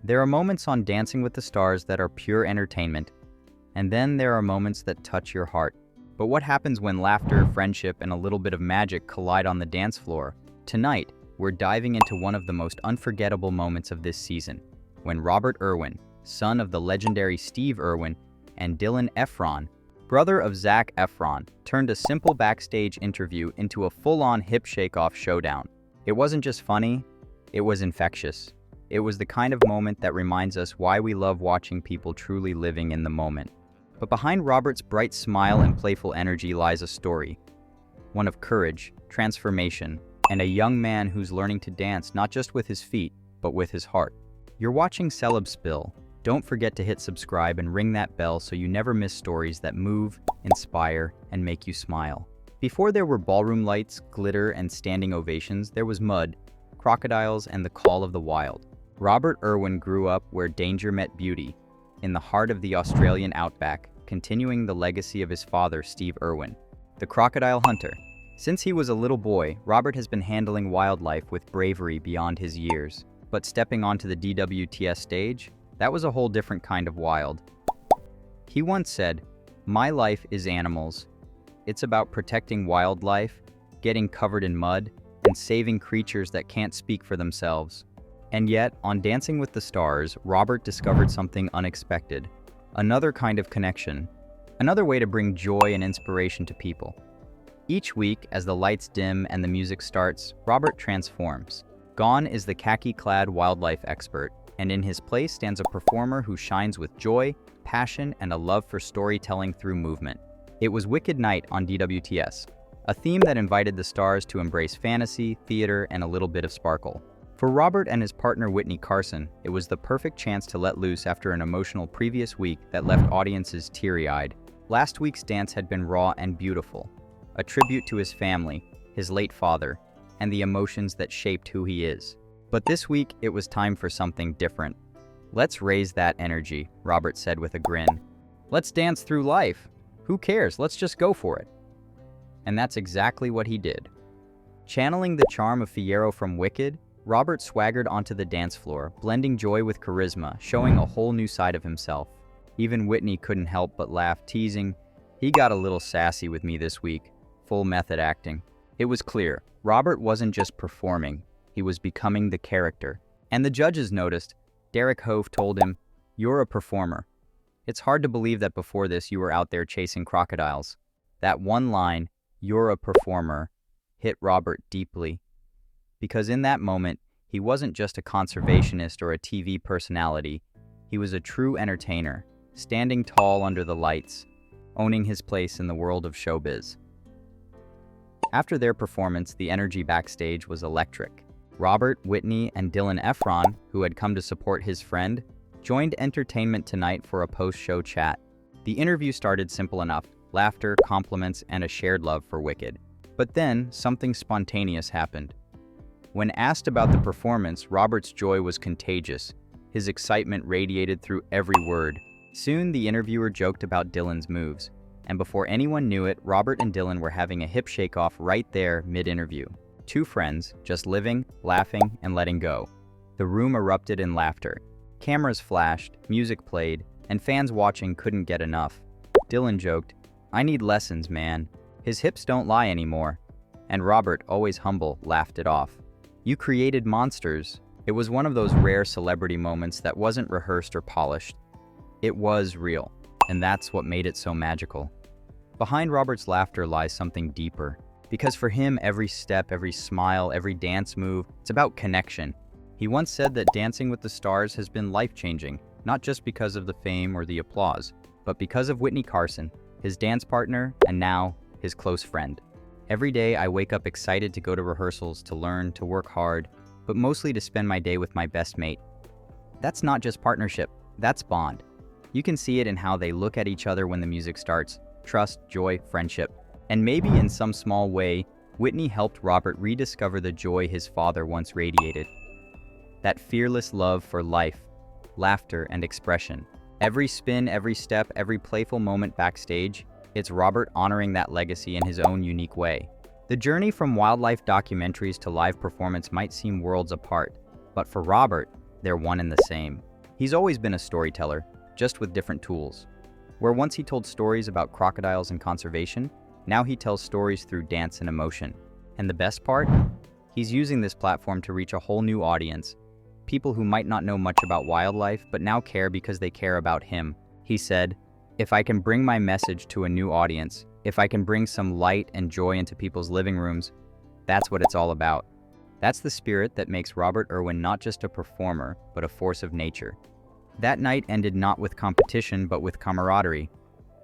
There are moments on Dancing with the Stars that are pure entertainment, and then there are moments that touch your heart. But what happens when laughter, friendship, and a little bit of magic collide on the dance floor? Tonight, we're diving into one of the most unforgettable moments of this season, when Robert Irwin, son of the legendary Steve Irwin, and Dylan Efron, brother of Zac Efron, turned a simple backstage interview into a full-on hip shake-off showdown. It wasn't just funny, it was infectious. It was the kind of moment that reminds us why we love watching people truly living in the moment. But behind Robert's bright smile and playful energy lies a story, one of courage, transformation, and a young man who's learning to dance not just with his feet, but with his heart. You're watching CelebSpill. Don't forget to hit subscribe and ring that bell so you never miss stories that move, inspire, and make you smile. Before there were ballroom lights, glitter, and standing ovations, there was mud, crocodiles, and the call of the wild. Robert Irwin grew up where danger met beauty, in the heart of the Australian outback, continuing the legacy of his father, Steve Irwin, the crocodile hunter. Since he was a little boy, Robert has been handling wildlife with bravery beyond his years. But stepping onto the DWTS stage, that was a whole different kind of wild. He once said, "My life is animals. It's about protecting wildlife, getting covered in mud, and saving creatures that can't speak for themselves." And yet, on Dancing with the Stars, Robert discovered something unexpected. Another kind of connection. Another way to bring joy and inspiration to people. Each week, as the lights dim and the music starts, Robert transforms. Gone is the khaki-clad wildlife expert, and in his place stands a performer who shines with joy, passion, and a love for storytelling through movement. It was Wicked Night on DWTS, a theme that invited the stars to embrace fantasy, theater, and a little bit of sparkle. For Robert and his partner Witney Carson, it was the perfect chance to let loose after an emotional previous week that left audiences teary-eyed. Last week's dance had been raw and beautiful, a tribute to his family, his late father, and the emotions that shaped who he is. But this week, it was time for something different. "Let's raise that energy," Robert said with a grin. "Let's dance through life. Who cares? Let's just go for it." And that's exactly what he did. Channeling the charm of Fiyero from Wicked, Robert swaggered onto the dance floor, blending joy with charisma, showing a whole new side of himself. Even Witney couldn't help but laugh, teasing, "He got a little sassy with me this week." Full method acting. It was clear, Robert wasn't just performing, he was becoming the character. And the judges noticed. Derek Hove told him, "You're a performer. It's hard to believe that before this you were out there chasing crocodiles." That one line, "You're a performer," hit Robert deeply. Because in that moment, he wasn't just a conservationist or a TV personality, he was a true entertainer, standing tall under the lights, owning his place in the world of showbiz. After their performance, the energy backstage was electric. Robert, Witney, and Dylan Efron, who had come to support his friend, joined Entertainment Tonight for a post-show chat. The interview started simple enough, laughter, compliments, and a shared love for Wicked. But then, something spontaneous happened. When asked about the performance, Robert's joy was contagious. His excitement radiated through every word. Soon, the interviewer joked about Dylan's moves. And before anyone knew it, Robert and Dylan were having a hip shake-off right there, mid-interview. Two friends, just living, laughing, and letting go. The room erupted in laughter. Cameras flashed, music played, and fans watching couldn't get enough. Dylan joked, "I need lessons, man. His hips don't lie anymore." And Robert, always humble, laughed it off. "You created monsters." It was one of those rare celebrity moments that wasn't rehearsed or polished. It was real, and that's what made it so magical. Behind Robert's laughter lies something deeper. Because for him, every step, every smile, every dance move, it's about connection. He once said that Dancing with the Stars has been life-changing, not just because of the fame or the applause, but because of Witney Carson, his dance partner, and now, his close friend. Every day, I wake up excited to go to rehearsals, to learn, to work hard, but mostly to spend my day with my best mate. That's not just partnership, that's bond. You can see it in how they look at each other when the music starts. Trust, joy, friendship. And maybe in some small way, Witney helped Robert rediscover the joy his father once radiated. That fearless love for life, laughter, and expression. Every spin, every step, every playful moment backstage, it's Robert honoring that legacy in his own unique way. The journey from wildlife documentaries to live performance might seem worlds apart, but for Robert, they're one and the same. He's always been a storyteller, just with different tools. Where once he told stories about crocodiles and conservation, now he tells stories through dance and emotion. And the best part? He's using this platform to reach a whole new audience. People who might not know much about wildlife, but now care because they care about him. He said, "If I can bring my message to a new audience, if I can bring some light and joy into people's living rooms, that's what it's all about." That's the spirit that makes Robert Irwin not just a performer, but a force of nature. That night ended not with competition, but with camaraderie.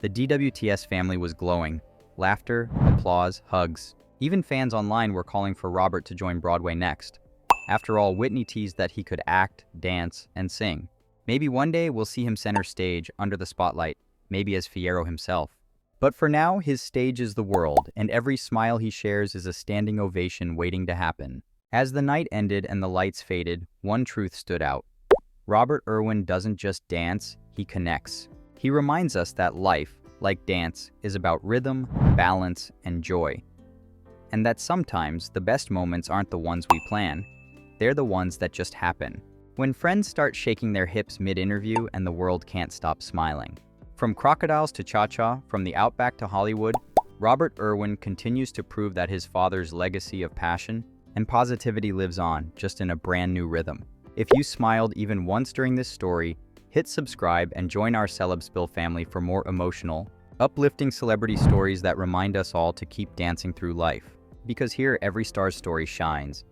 The DWTS family was glowing. Laughter, applause, hugs. Even fans online were calling for Robert to join Broadway next. After all, Witney teased that he could act, dance, and sing. Maybe one day we'll see him center stage, under the spotlight, maybe as Fiyero himself. But for now, his stage is the world, and every smile he shares is a standing ovation waiting to happen. As the night ended and the lights faded, one truth stood out. Robert Irwin doesn't just dance, he connects. He reminds us that life, like dance, is about rhythm, balance, and joy. And that sometimes the best moments aren't the ones we plan, they're the ones that just happen. When friends start shaking their hips mid-interview and the world can't stop smiling. From crocodiles to cha-cha, from the outback to Hollywood, Robert Irwin continues to prove that his father's legacy of passion and positivity lives on, just in a brand new rhythm. If you smiled even once during this story, hit subscribe and join our CelebSpill family for more emotional, uplifting celebrity stories that remind us all to keep dancing through life. Because here, every star's story shines.